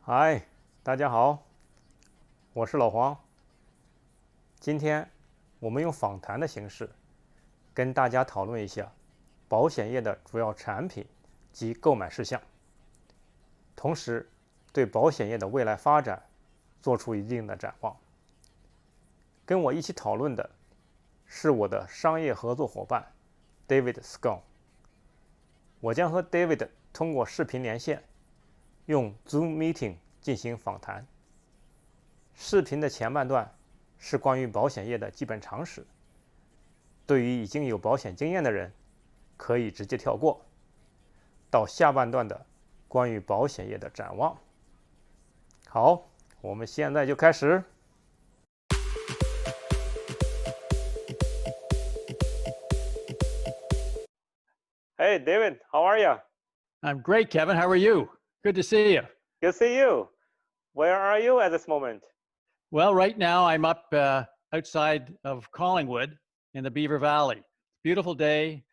嗨，大家好，我是老黄。今天我们用访谈的形式跟大家讨论一下保险业的主要产品及购买事项，同时对保险业的未来发展做出一定的展望。跟我一起讨论的是我的商业合作伙伴 David Scoon。我将和 David 通过视频连线用 Zoom Meeting 进行访谈。视频的前半段是关于保险业的基本常识，对于已经有保险经验的人可以直接跳过，到下半段的关于保险业的展望。好，我们现在就开始。Hey David, how are you? I'm great, Kevin. How are you? Good to see you. Good to see you. Where are you at this moment? Well, right now I'm up outside of Collingwood in the Beaver Valley. Beautiful day,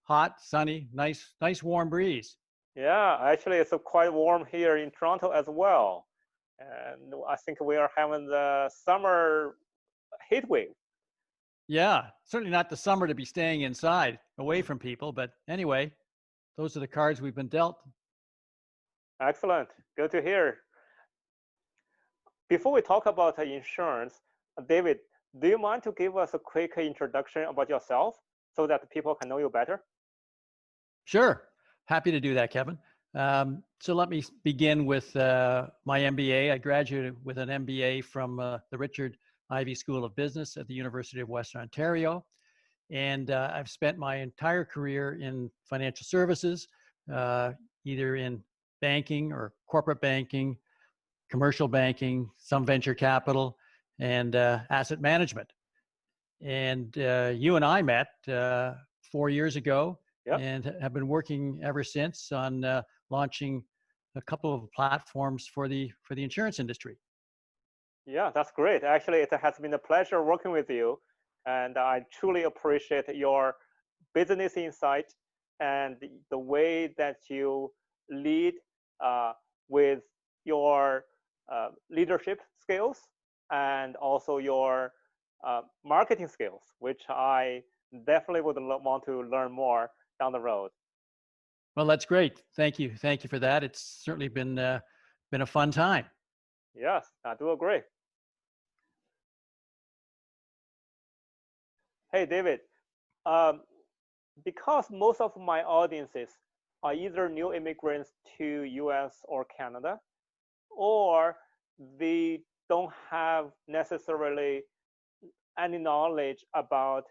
hot, sunny, nice warm breeze. Yeah, actually it's quite warm here in Toronto as well. And I think we are having the summer heat wave. Yeah, certainly not the summer to be staying inside away from people, but anyway, those are the cards we've been dealt. Excellent. Good to hear. Before we talk about insurance, David, do you mind to give us a quick introduction about yourself so that people can know you better? Sure. Happy to do that, Kevin. So let me begin with my MBA. I graduated with an MBA from the Richard Ivey School of Business at the University of Western Ontario. And I've spent my entire career in financial services, either in banking or corporate banking, commercial banking, some venture capital, and asset management. And you and I met 4 years ago. Yep. And have been working ever since on launching a couple of platforms for the insurance industry. Yeah, that's great. Actually, it has been a pleasure working with you, and I truly appreciate your business insight and the way that you lead with your leadership skills and also your marketing skills, which I definitely would want to learn more down the road. Well, that's great. Thank you for that. It's certainly been a fun time. Yes, I do agree. Hey, David, because most of my audiences are either new immigrants to US or Canada, or they don't have necessarily any knowledge about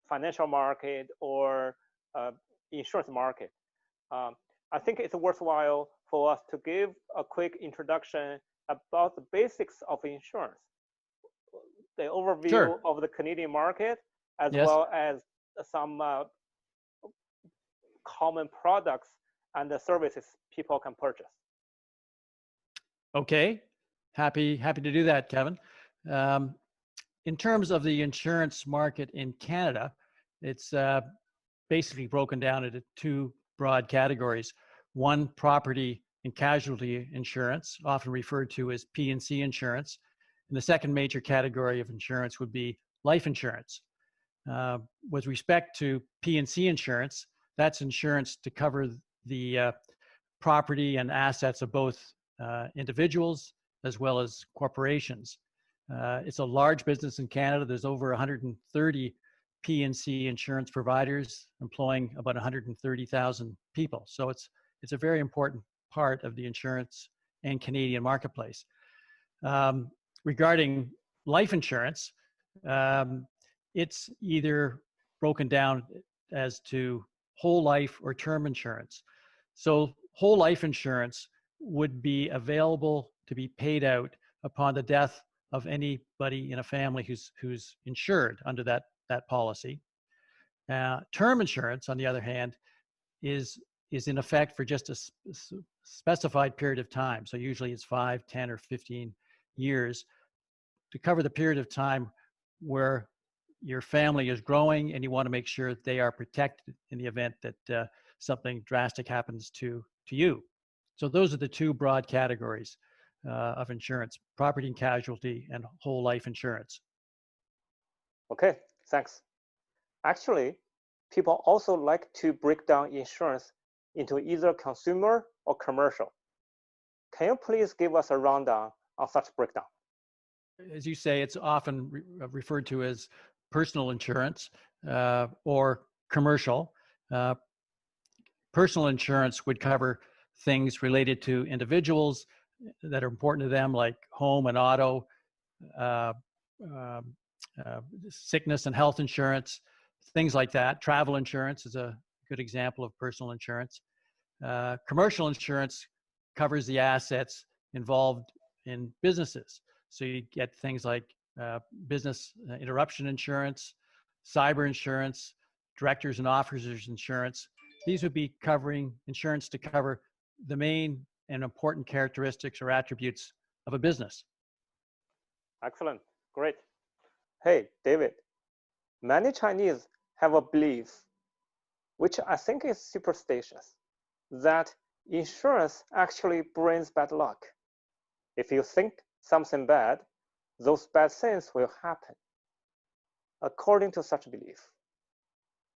financial market or insurance market. I think it's worthwhile for us to give a quick introduction about the basics of insurance, the overview Sure. of the Canadian market, as Yes. well as some common products and the services people can purchase. Okay, happy to do that, Kevin. In terms of the insurance market in Canada, it's basically broken down into two broad categories. One, property and casualty insurance, often referred to as P&C insurance. And the second major category of insurance would be life insurance. With respect to P&C insurance, that's insurance to cover the property and assets of both individuals as well as corporations. It's a large business in Canada. There's over 130 P&C insurance providers employing about 130,000 people. So it's a very important part of the insurance and Canadian marketplace. Regarding life insurance, it's either broken down as to whole life or term insurance. So whole life insurance would be available to be paid out upon the death of anybody in a family who's insured under that policy. Term insurance, on the other hand, is in effect for just a specified period of time. So usually it's 5, 10, or 15 years to cover the period of time where your family is growing and you want to make sure that they are protected in the event that something drastic happens to you. So those are the two broad categories of insurance: property and casualty and whole life insurance. Okay, thanks. Actually, people also like to break down insurance into either consumer or commercial. Can you please give us a rundown on such breakdown? As you say, it's often referred to as personal insurance or commercial. Personal insurance would cover things related to individuals that are important to them, like home and auto, sickness and health insurance, things like that. Travel insurance is a good example of personal insurance. Commercial insurance covers the assets involved in businesses. So you get things like business interruption insurance, cyber insurance, directors and officers insurance. These would be covering insurance to cover the main and important characteristics or attributes of a business. Excellent, great. Hey, David, many Chinese have a belief, which I think is superstitious, that insurance actually brings bad luck. If you think something bad, those bad things will happen. According to such belief,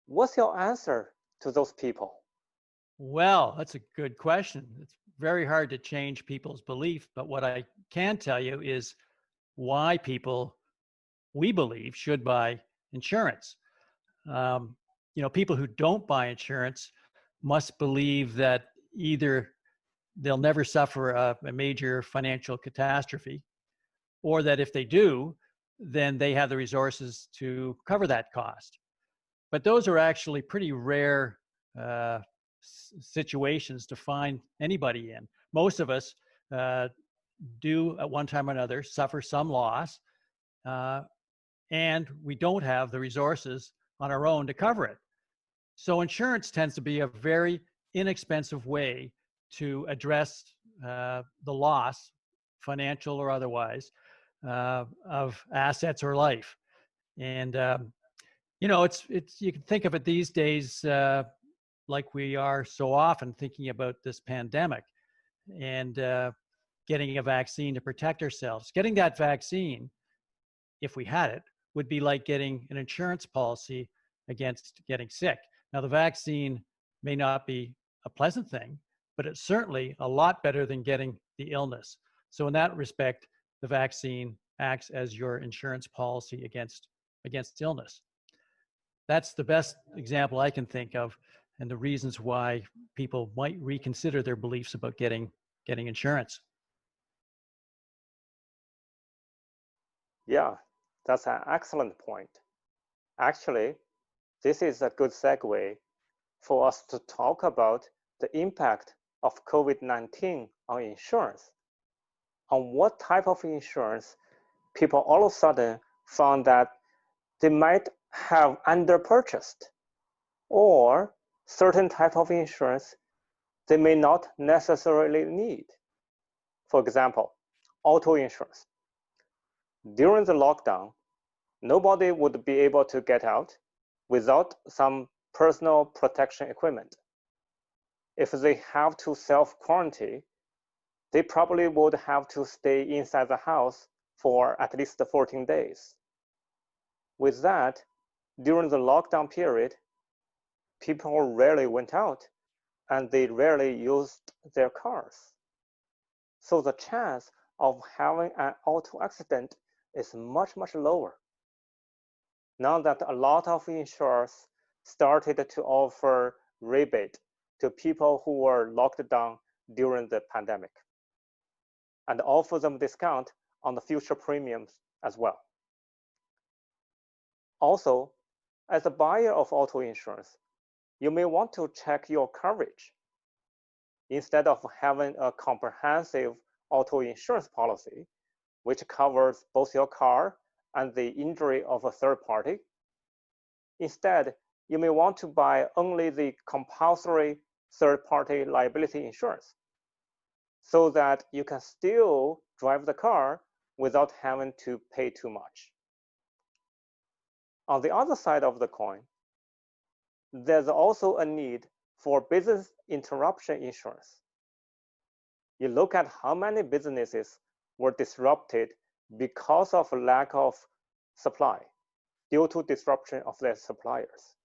what's your answer to those people? Well, that's a good question. It's very hard to change people's belief, but what I can tell you is why people, we believe, should buy insurance. People who don't buy insurance must believe that either they'll never suffer a major financial catastrophe, or that if they do, then they have the resources to cover that cost. But those are actually pretty rare situations to find anybody in. Most of us do at one time or another suffer some loss, and we don't have the resources on our own to cover it. So insurance tends to be a very inexpensive way to address the loss, financial or otherwise, of assets or life. And it's you can think of it these days like we are so often thinking about this pandemic and getting a vaccine to protect ourselves. Getting that vaccine, if we had it, would be like getting an insurance policy against getting sick. Now, the vaccine may not be a pleasant thing, but it's certainly a lot better than getting the illness. So in that respect, the vaccine acts as your insurance policy against illness. That's the best example I can think of, and the reasons why people might reconsider their beliefs about getting insurance. Yeah, that's an excellent point. Actually, this is a good segue for us to talk about the impact of COVID-19 on insurance. On what type of insurance people all of a sudden found that they might have underpurchased, or certain type of insurance they may not necessarily need. For example, auto insurance. During the lockdown, nobody would be able to get out without some personal protection equipment. If they have to self-quarantine, they probably would have to stay inside the house for at least 14 days. With that, during the lockdown period, people rarely went out and they rarely used their cars. So the chance of having an auto accident is much, much lower. Now that a lot of insurers started to offer rebate to people who were locked down during the pandemic, and offer them discount on the future premiums as well. Also, as a buyer of auto insurance, you may want to check your coverage. Instead of having a comprehensive auto insurance policy, which covers both your car and the injury of a third party, instead, you may want to buy only the compulsory third-party liability insurance, so that you can still drive the car without having to pay too much. On the other side of the coin, there's also a need for business interruption insurance. you look at how many businesses were disrupted because of lack of supply due to disruption of their suppliers.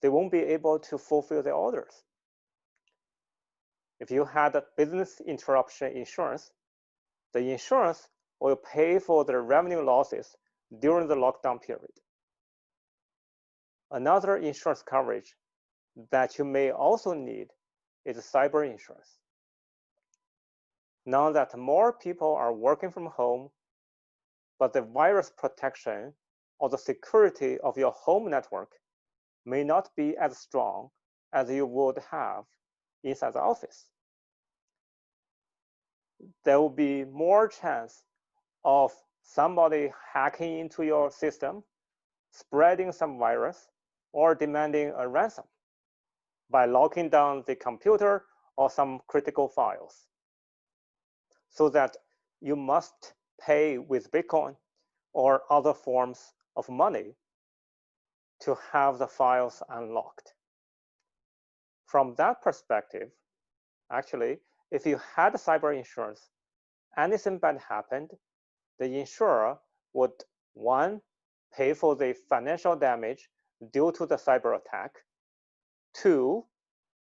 They won't be able to fulfill their orders. If you had a business interruption insurance, the insurance will pay for the revenue losses during the lockdown period. Another insurance coverage that you may also need is cyber insurance. Now that more people are working from home, but the virus protection or the security of your home network may not be as strong as you would have inside the office. There will be more chance of somebody hacking into your system, spreading some virus, or demanding a ransom by locking down the computer or some critical files, so that you must pay with Bitcoin or other forms of money to have the files unlocked. From that perspective, actually, if you had cyber insurance, anything bad happened, the insurer would, one, pay for the financial damage due to the cyber attack, two,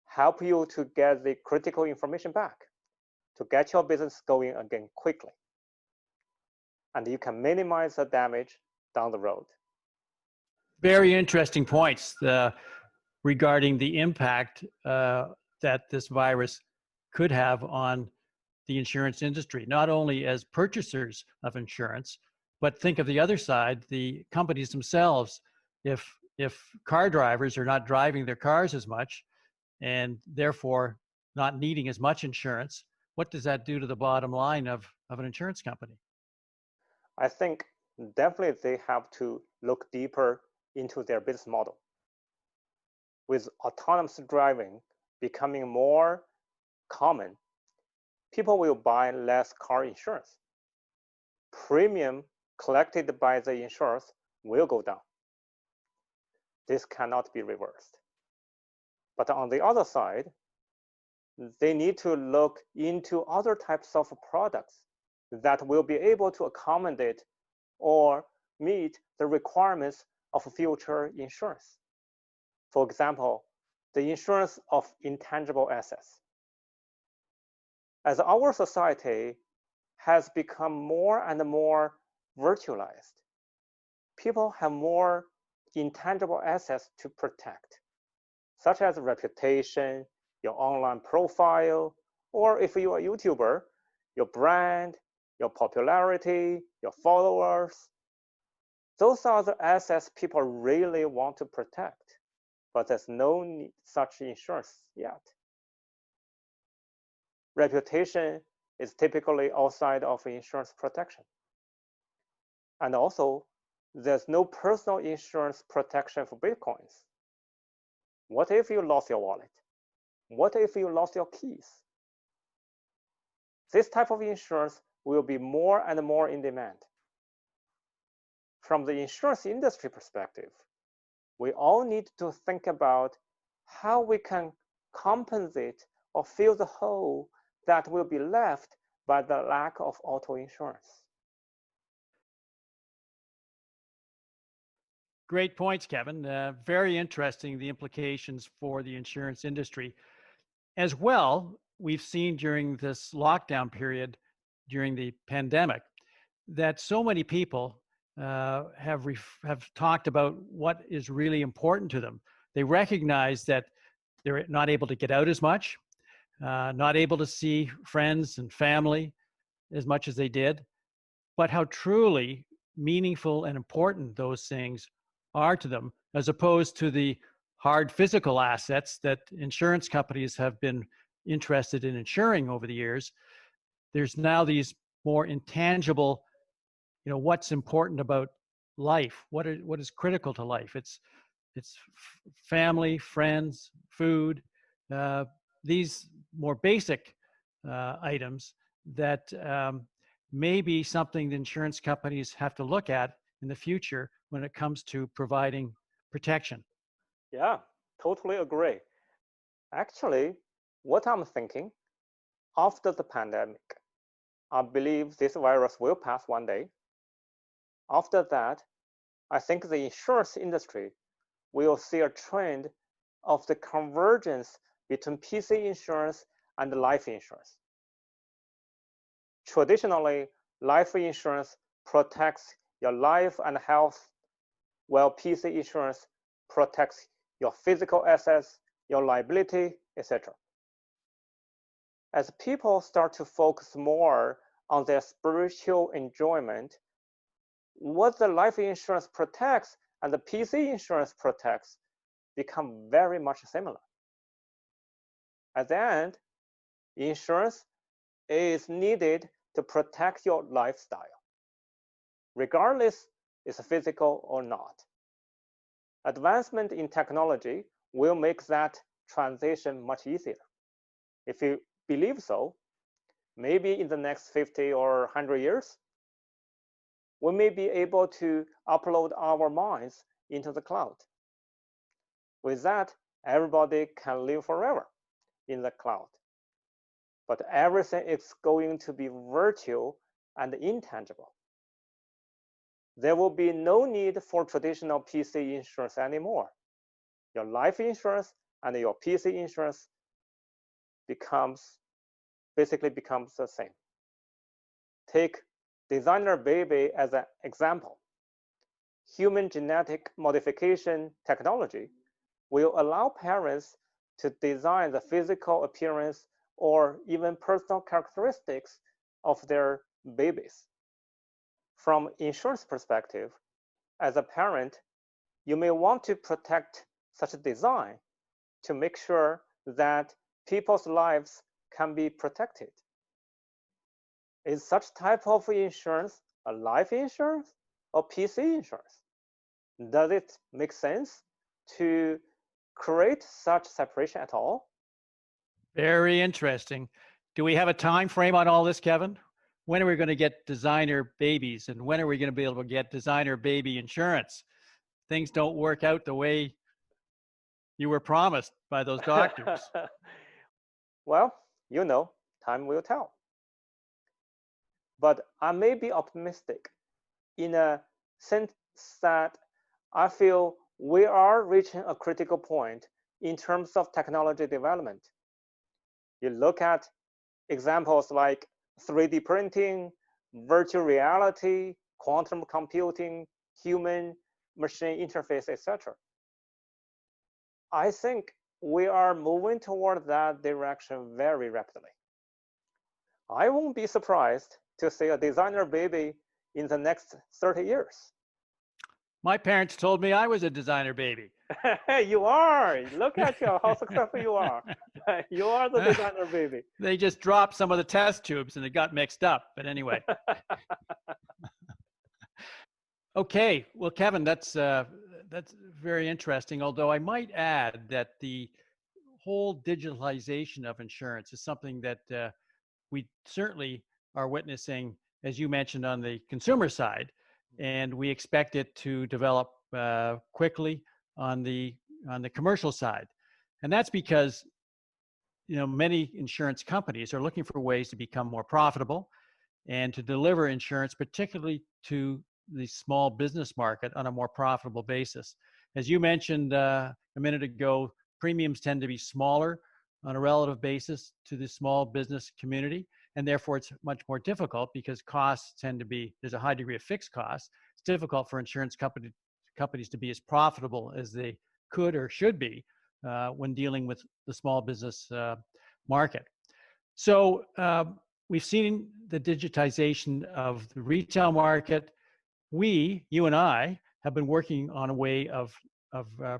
help you to get the critical information back to get your business going again quickly. And you can minimize the damage down the road. Very interesting points regarding the impact that this virus could have on the insurance industry, not only as purchasers of insurance, but think of the other side, the companies themselves. If car drivers are not driving their cars as much and therefore not needing as much insurance, what does that do to the bottom line of an insurance company? I think definitely they have to look deeper into their business model. With autonomous driving becoming more common, people will buy less car insurance. Premium collected by the insurers will go down. This cannot be reversed. But on the other side, they need to look into other types of products that will be able to accommodate or meet the requirements of future insurance. For example, the insurance of intangible assets. As our society has become more and more virtualized, people have more intangible assets to protect, such as reputation, your online profile, or if you're a YouTuber, your brand, your popularity, your followers. Those are the assets people really want to protect, but there's no such insurance yet. Reputation is typically outside of insurance protection. And also, there's no personal insurance protection for Bitcoins. What if you lost your wallet? What if you lost your keys? This type of insurance will be more and more in demand. From the insurance industry perspective, we all need to think about how we can compensate or fill the hole that will be left by the lack of auto insurance. Great points, Kevin. Very interesting, the implications for the insurance industry. As well, we've seen during this lockdown period, during the pandemic, that so many people have talked about what is really important to them. They recognize that they're not able to get out as much, not able to see friends and family as much as they did, but how truly meaningful and important those things are to them, as opposed to the hard physical assets that insurance companies have been interested in insuring over the years. There's now these more intangible, what's important about life, what is critical to life. It's family, friends, food, these more basic items that may be something the insurance companies have to look at in the future when it comes to providing protection. Yeah, totally agree. Actually, what I'm thinking, after the pandemic, I believe this virus will pass one day. After that, I think the insurance industry will see a trend of the convergence between PC insurance and life insurance. Traditionally, life insurance protects your life and health, while PC insurance protects your physical assets, your liability, etc. As people start to focus more on their spiritual enjoyment, what the life insurance protects and the PC insurance protects become very much similar. At the end, insurance is needed to protect your lifestyle, regardless it's physical or not. Advancement in technology will make that transition much easier. If you believe so, maybe in the next 50 or 100 years, we may be able to upload our minds into the cloud. With that, everybody can live forever in the cloud. But everything is going to be virtual and intangible. There will be no need for traditional PC insurance anymore. Your life insurance and your PC insurance basically becomes the same. Take designer baby as an example. Human genetic modification technology will allow parents to design the physical appearance or even personal characteristics of their babies. From insurance perspective, as a parent, you may want to protect such a design to make sure that people's lives can be protected. Is such type of insurance a life insurance or PC insurance? Does it make sense to create such separation at all? Very interesting. Do we have a time frame on all this, Kevin? When are we going to get designer babies, and when are we going to be able to get designer baby insurance? Things don't work out the way you were promised by those doctors. Well, time will tell. But I may be optimistic in a sense that I feel we are reaching a critical point in terms of technology development. You look at examples like 3D printing, virtual reality, quantum computing, human-machine interface, etc. I think we are moving toward that direction very rapidly. I won't be surprised to see a designer baby in the next 30 years. My parents told me I was a designer baby. You are. Look at you, how successful you are. You are the designer baby. They just dropped some of the test tubes and it got mixed up. But anyway. Okay. Well, Kevin, that's very interesting. Although I might add that the whole digitalization of insurance is something that we certainly are witnessing, as you mentioned, on the consumer side, and we expect it to develop quickly on the commercial side. And that's because many insurance companies are looking for ways to become more profitable and to deliver insurance, particularly to the small business market, on a more profitable basis. As you mentioned a minute ago, premiums tend to be smaller on a relative basis to the small business community, and therefore it's much more difficult because costs tend to be, there's a high degree of fixed costs. It's difficult for insurance companies to be as profitable as they could or should be when dealing with the small business market. So we've seen the digitization of the retail market. You and I, have been working on a way of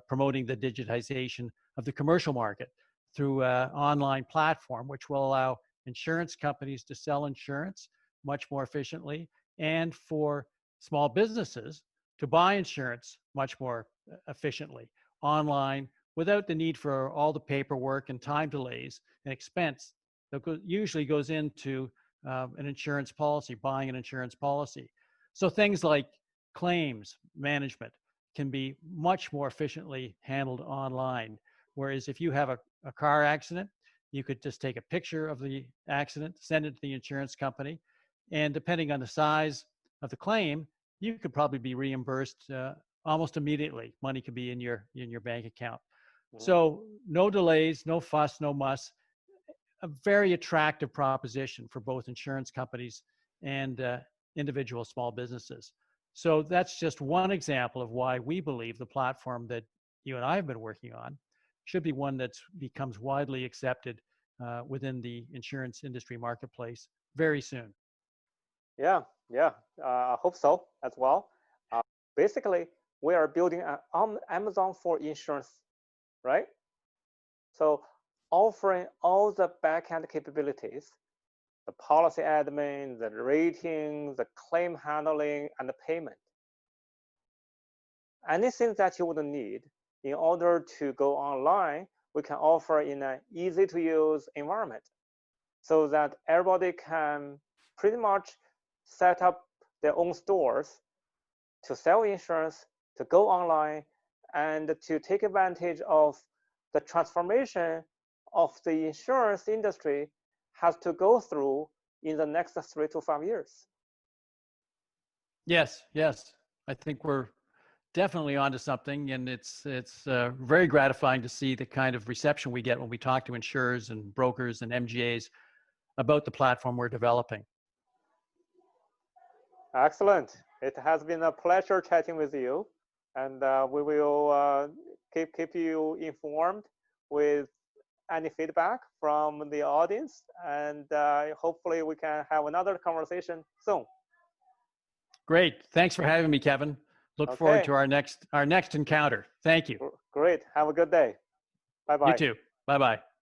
promoting the digitization of the commercial market through an online platform, which will allow insurance companies to sell insurance much more efficiently, and for small businesses to buy insurance much more efficiently online without the need for all the paperwork and time delays and expense that usually goes into an insurance policy, buying an insurance policy. So things like claims management can be much more efficiently handled online. Whereas if you have a car accident, you could just take a picture of the accident, send it to the insurance company, and depending on the size of the claim, you could probably be reimbursed almost immediately. Money could be in your bank account. So no delays, no fuss, no muss. A very attractive proposition for both insurance companies and individual small businesses. So that's just one example of why we believe the platform that you and I have been working on should be one that becomes widely accepted within the insurance industry marketplace very soon. Yeah, I hope so as well. Basically, we are building an Amazon for insurance, right? So offering all the backend capabilities, the policy admin, the rating, the claim handling, and the payment. Anything that you would need in order to go online, we can offer in an easy-to-use environment so that everybody can pretty much set up their own stores to sell insurance, to go online, and to take advantage of the transformation of the insurance industry has to go through in the next 3 to 5 years. Yes. I think we're definitely onto something, and it's very gratifying to see the kind of reception we get when we talk to insurers and brokers and MGAs about the platform we're developing. Excellent. It has been a pleasure chatting with you, and we will keep you informed with any feedback from the audience, and hopefully we can have another conversation soon. Great. Thanks for having me, Kevin. Look forward to our next encounter. Thank you. Great. Have a good day. Bye-bye. You too. Bye-bye.